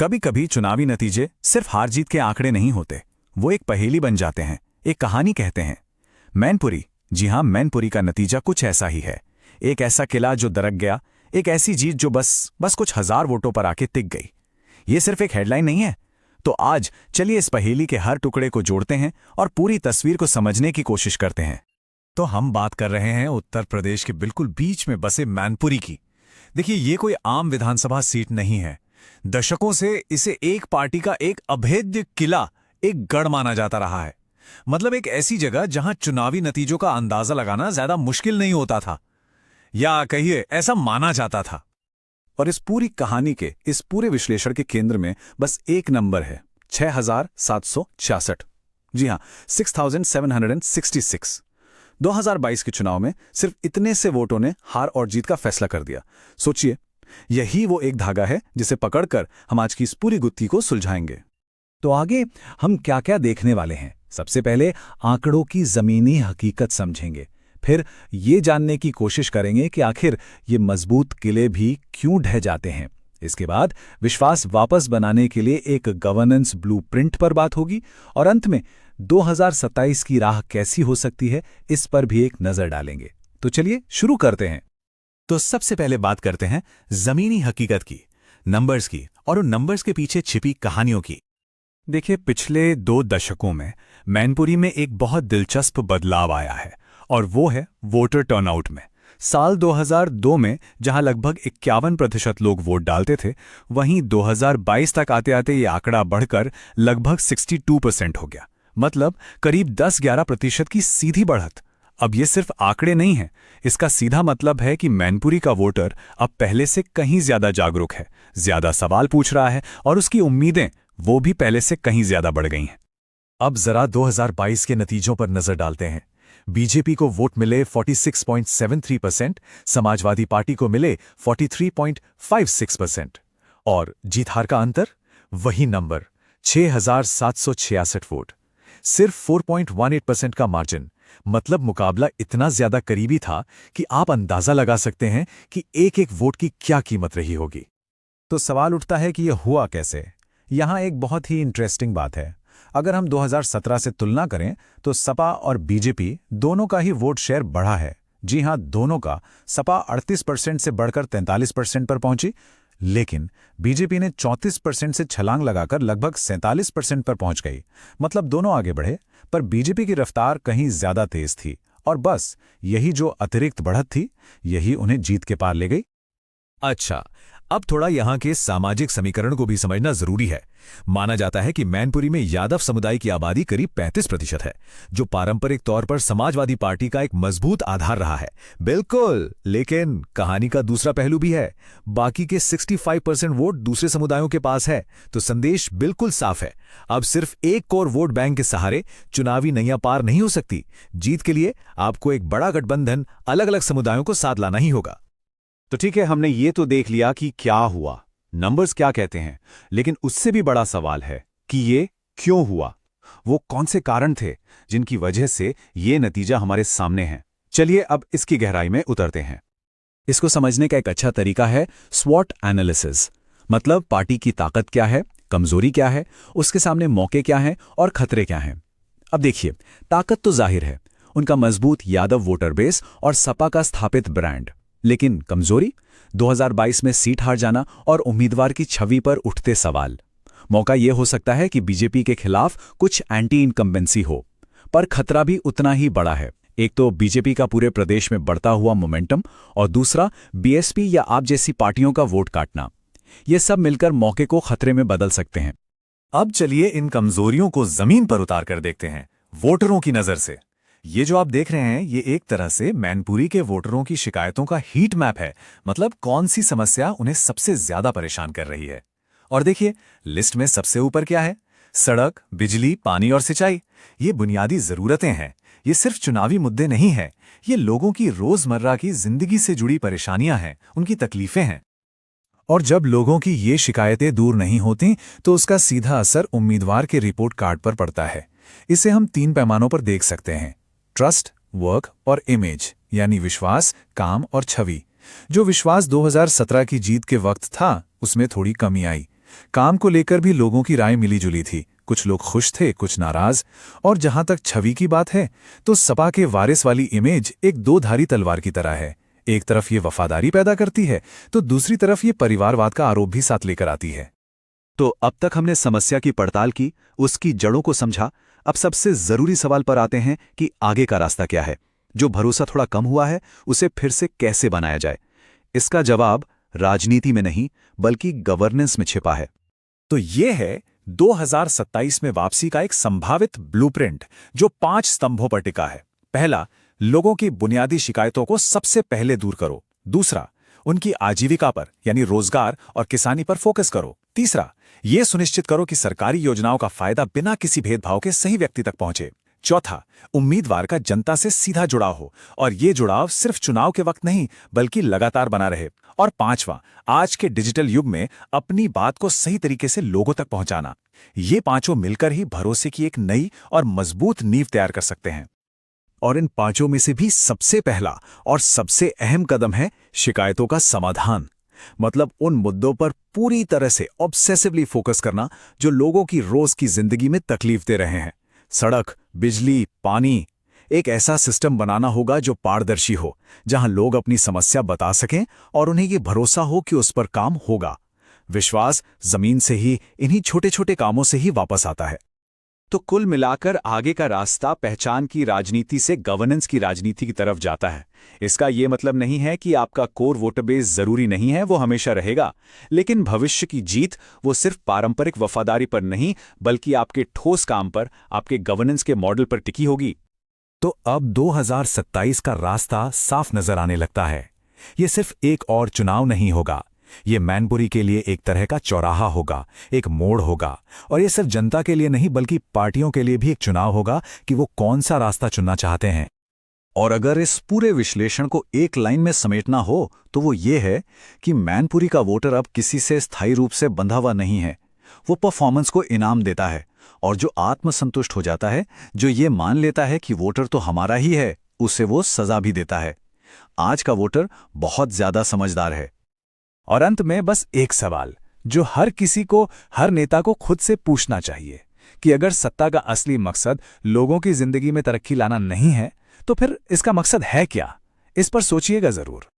कभी कभी चुनावी नतीजे सिर्फ हार जीत के आंकड़े नहीं होते, वो एक पहेली बन जाते हैं, एक कहानी कहते हैं। मैनपुरी, जी हाँ, मैनपुरी का नतीजा कुछ ऐसा ही है। एक ऐसा किला जो दरक गया, एक ऐसी जीत जो बस कुछ हजार वोटों पर आके टिक गई। ये सिर्फ एक हेडलाइन नहीं है। तो आज चलिए इस पहेली के हर टुकड़े को जोड़ते हैं और पूरी तस्वीर को समझने की कोशिश करते हैं। तो हम बात कर रहे हैं उत्तर प्रदेश के बिल्कुल बीच में बसे मैनपुरी की। देखिए, ये कोई आम विधानसभा सीट नहीं है। दशकों से इसे एक पार्टी का एक अभेद्य किला, एक गढ़ माना जाता रहा है। मतलब एक ऐसी जगह जहां चुनावी नतीजों का अंदाजा लगाना ज्यादा मुश्किल नहीं होता था, या कहिए ऐसा माना जाता था। और इस पूरी कहानी के, इस पूरे विश्लेषण के केंद्र में बस एक नंबर है, 6766। जी हां, 6766। 2022 के चुनाव में सिर्फ इतने से वोटों ने हार और जीत का फैसला कर दिया। सोचिए, यही वो एक धागा है जिसे पकड़कर हम आज की इस पूरी गुत्थी को सुलझाएंगे। तो आगे हम क्या क्या देखने वाले हैं? सबसे पहले आंकड़ों की जमीनी हकीकत समझेंगे, फिर ये जानने की कोशिश करेंगे कि आखिर ये मजबूत किले भी क्यों ढह जाते हैं। इसके बाद विश्वास वापस बनाने के लिए एक गवर्नेंस ब्लूप्रिंट पर बात होगी, और अंत में 2027 की राह कैसी हो सकती है, इस पर भी एक नजर डालेंगे। तो चलिए शुरू करते हैं। तो सबसे पहले बात करते हैं जमीनी हकीकत की, नंबर्स की, और उन नंबर्स के पीछे छिपी कहानियों की। देखिए, पिछले 2 दशकों में मैनपुरी में एक बहुत दिलचस्प बदलाव आया है, और वो है वोटर टर्नआउट में। साल 2002 में जहां लगभग 51% लोग वोट डालते थे, वहीं 2022 तक आते आते ये आंकड़ा बढ़कर लगभग 62% हो गया। मतलब करीब 10-11% की सीधी बढ़त। अब ये सिर्फ आंकड़े नहीं हैं, इसका सीधा मतलब है कि मैनपुरी का वोटर अब पहले से कहीं ज्यादा जागरूक है, ज्यादा सवाल पूछ रहा है, और उसकी उम्मीदें वो भी पहले से कहीं ज्यादा बढ़ गई हैं। अब जरा 2022 के नतीजों पर नजर डालते हैं। बीजेपी को वोट मिले 46.73%, समाजवादी पार्टी को मिले 43.56%, और जीत हार का अंतर वही नंबर, 6766 वोट। सिर्फ 4.18% का मार्जिन। मतलब मुकाबला इतना ज्यादा करीबी था कि आप अंदाजा लगा सकते हैं कि एक एक वोट की क्या कीमत रही होगी। तो सवाल उठता है कि यह हुआ कैसे? यहां एक बहुत ही इंटरेस्टिंग बात है। अगर हम 2017 से तुलना करें तो सपा और बीजेपी दोनों का ही वोट शेयर बढ़ा है। जी हां, दोनों का। सपा 38% से बढ़कर 43% पर पहुंची, लेकिन बीजेपी ने 34% से छलांग लगाकर लगभग 47% पर पहुंच गई। मतलब दोनों आगे बढ़े, पर बीजेपी की रफ्तार कहीं ज्यादा तेज थी, और बस यही जो अतिरिक्त बढ़त थी, यही उन्हें जीत के पार ले गई। अच्छा, अब थोड़ा यहां के सामाजिक समीकरण को भी समझना जरूरी है। माना जाता है कि मैनपुरी में यादव समुदाय की आबादी करीब 35% है, जो पारंपरिक तौर पर समाजवादी पार्टी का एक मजबूत आधार रहा है। बिल्कुल, लेकिन कहानी का दूसरा पहलू भी है। बाकी के 65% वोट दूसरे समुदायों के पास है। तो संदेश बिल्कुल साफ है, अब सिर्फ एक कोर वोट बैंक के सहारे चुनावी नैया पार नहीं हो सकती। जीत के लिए आपको एक बड़ा गठबंधन अलग अलग समुदायों को साथ लाना ही होगा। तो ठीक है, हमने ये तो देख लिया कि क्या हुआ, नंबर्स क्या कहते हैं, लेकिन उससे भी बड़ा सवाल है कि ये क्यों हुआ। वो कौन से कारण थे जिनकी वजह से ये नतीजा हमारे सामने है। चलिए अब इसकी गहराई में उतरते हैं। इसको समझने का एक अच्छा तरीका है स्वॉट एनालिसिस। मतलब पार्टी की ताकत क्या है, कमजोरी क्या है, उसके सामने मौके क्या हैं और खतरे क्या हैं। अब देखिए, ताकत तो जाहिर है, उनका मजबूत यादव वोटर बेस और सपा का स्थापित ब्रांड। लेकिन कमजोरी, 2022 में सीट हार जाना और उम्मीदवार की छवि पर उठते सवाल। मौका यह हो सकता है कि बीजेपी के खिलाफ कुछ एंटी इनकम्बेंसी हो, पर खतरा भी उतना ही बड़ा है। एक तो बीजेपी का पूरे प्रदेश में बढ़ता हुआ मोमेंटम, और दूसरा बीएसपी या आप जैसी पार्टियों का वोट काटना। ये सब मिलकर मौके को खतरे में बदल सकते हैं। अब चलिए इन कमजोरियों को जमीन पर उतार कर देखते हैं, वोटरों की नजर से। ये जो आप देख रहे हैं, ये एक तरह से मैनपुरी के वोटरों की शिकायतों का हीट मैप है। मतलब कौन सी समस्या उन्हें सबसे ज्यादा परेशान कर रही है। और देखिए, लिस्ट में सबसे ऊपर क्या है? सड़क, बिजली, पानी और सिंचाई। ये बुनियादी जरूरतें हैं। ये सिर्फ चुनावी मुद्दे नहीं हैं, ये लोगों की रोजमर्रा की जिंदगी से जुड़ी परेशानियां हैं, उनकी तकलीफें हैं। और जब लोगों की ये शिकायतें दूर नहीं होती, तो उसका सीधा असर उम्मीदवार के रिपोर्ट कार्ड पर पड़ता है। इसे हम 3 पैमानों पर देख सकते हैं: ट्रस्ट, वर्क और इमेज, यानी विश्वास, काम और छवि। जो विश्वास 2017 की जीत के वक्त था, उसमें थोड़ी कमी आई। काम को लेकर भी लोगों की राय मिली जुली थी। कुछ लोग खुश थे, कुछ नाराज। और जहां तक छवि की बात है तो सपा के वारिस वाली इमेज एक दो-धारी तलवार की तरह है। एक तरफ ये वफादारी पैदा करती है तो दूसरी तरफ ये परिवारवाद का आरोप भी साथ लेकर आती है। तो अब तक हमने समस्या की पड़ताल की, उसकी जड़ों को समझा। अब सबसे जरूरी सवाल पर आते हैं कि आगे का रास्ता क्या है। जो भरोसा थोड़ा कम हुआ है उसे फिर से कैसे बनाया जाए। इसका जवाब राजनीति में नहीं बल्कि गवर्नेंस में छिपा है। तो ये है 2027 में वापसी का एक संभावित ब्लूप्रिंट जो 5 स्तंभों पर टिका है। पहला, लोगों की बुनियादी शिकायतों को सबसे पहले दूर करो। दूसरा, उनकी आजीविका पर यानी रोजगार और किसानी पर फोकस करो। तीसरा, ये सुनिश्चित करो कि सरकारी योजनाओं का फायदा बिना किसी भेदभाव के सही व्यक्ति तक पहुंचे। चौथा, उम्मीदवार का जनता से सीधा जुड़ाव हो और ये जुड़ाव सिर्फ चुनाव के वक्त नहीं बल्कि लगातार बना रहे। और पांचवा, आज के डिजिटल युग में अपनी बात को सही तरीके से लोगों तक पहुंचाना। ये पांचों मिलकर ही भरोसे की एक नई और मजबूत नींव तैयार कर सकते हैं। और इन पांचों में से भी सबसे पहला और सबसे अहम कदम है शिकायतों का समाधान। मतलब उन मुद्दों पर पूरी तरह से ऑब्सेसिवली फोकस करना जो लोगों की रोज की जिंदगी में तकलीफ दे रहे हैं। सड़क, बिजली, पानी। एक ऐसा सिस्टम बनाना होगा जो पारदर्शी हो, जहां लोग अपनी समस्या बता सकें और उन्हें ये भरोसा हो कि उस पर काम होगा। विश्वास जमीन से ही, इन्हीं छोटे छोटे कामों से ही वापस आता है। तो कुल मिलाकर आगे का रास्ता पहचान की राजनीति से गवर्नेंस की राजनीति की तरफ जाता है। इसका यह मतलब नहीं है कि आपका कोर वोटर बेस जरूरी नहीं है, वो हमेशा रहेगा। लेकिन भविष्य की जीत वो सिर्फ पारंपरिक वफादारी पर नहीं बल्कि आपके ठोस काम पर, आपके गवर्नेंस के मॉडल पर टिकी होगी। तो अब 2027 का रास्ता साफ नजर आने लगता है। ये सिर्फ एक और चुनाव नहीं होगा, ये मैनपुरी के लिए एक तरह का चौराहा होगा, एक मोड़ होगा। और ये सिर्फ जनता के लिए नहीं बल्कि पार्टियों के लिए भी एक चुनाव होगा कि वो कौन सा रास्ता चुनना चाहते हैं। और अगर इस पूरे विश्लेषण को एक लाइन में समेटना हो तो वो ये है कि मैनपुरी का वोटर अब किसी से स्थायी रूप से बंधा हुआ नहीं है। वो परफॉर्मेंस को इनाम देता है, और जो आत्मसंतुष्ट हो जाता है, जो ये मान लेता है कि वोटर तो हमारा ही है, उसे वो सजा भी देता है। आज का वोटर बहुत ज्यादा समझदार है। और अंत में बस एक सवाल जो हर किसी को, हर नेता को खुद से पूछना चाहिए कि अगर सत्ता का असली मकसद लोगों की जिंदगी में तरक्की लाना नहीं है तो फिर इसका मकसद है क्या? इस पर सोचिएगा जरूर।